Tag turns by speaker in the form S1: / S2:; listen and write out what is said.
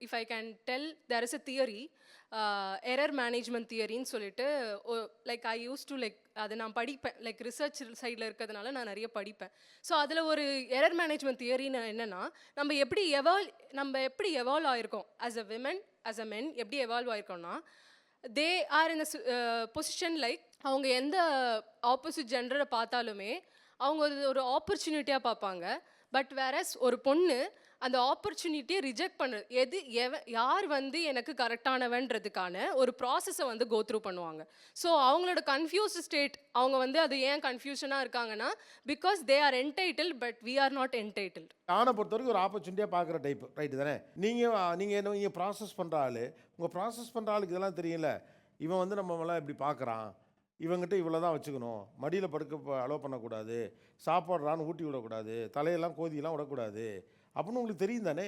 S1: if I can tell, there is a theory, error management theory ன்னு சொல்லிட்டு, like I used to like அதை நான் படிப்பேன், like research சைடில் இருக்கிறதுனால நான் நிறைய படிப்பேன். ஸோ அதில் ஒரு எரர் மேனேஜ்மெண்ட் தியரின்னு என்னென்னா, நம்ம எப்படி எவால்வ் ஆகிருக்கோம் as a women, as a men எப்படி எவால்வ் ஆகிருக்கோம்னா, they are in position like அவங்க எந்த ஆப்போசிட் ஜெண்டரை பார்த்தாலுமே அவங்க ஒரு ஆப்பர்ச்சுனிட்டியாக பார்ப்பாங்க. பட் வேறஸ் ஒரு பொண்ணு அந்த ஆப்பர்ச்சுனிட்டியை ரிஜெக்ட் பண்ணுறது, யார் வந்து எனக்கு கரெக்டானவன்றதுக்கான ஒரு ப்ராசஸை வந்து கோ த்ரூ பண்ணுவாங்க. ஸோ அவங்களோட கன்ஃபியூஸ் ஸ்டேட், அவங்க வந்து அது ஏன் கன்ஃபியூஷனாக இருக்காங்கன்னா, because they are entitle but we are not entitle.
S2: ஆனை பொறுத்த வரைக்கும் ஒரு ஆப்பர்ச்சுனிட்டியாக பார்க்குற டைப், ரைட்டு தானே? நீங்கள் ப்ராசஸ் பண்ணுற ஆள், உங்கள் ப்ராசஸ் பண்ணுற ஆளுக்கு இதெல்லாம் தெரியல. இவன் வந்து நம்மளாம் இப்படி பார்க்குறான், இவங்ககிட்ட இவ்வளோ தான் வச்சுக்கணும், மடியில் படுக்க அலோவ் பண்ணக்கூடாது, சாப்பாடுறான்னு ஊட்டி விடக்கூடாது, தலையெல்லாம் கோதியெல்லாம் விடக்கூடாது அப்படின்னு உங்களுக்கு தெரியும் தானே?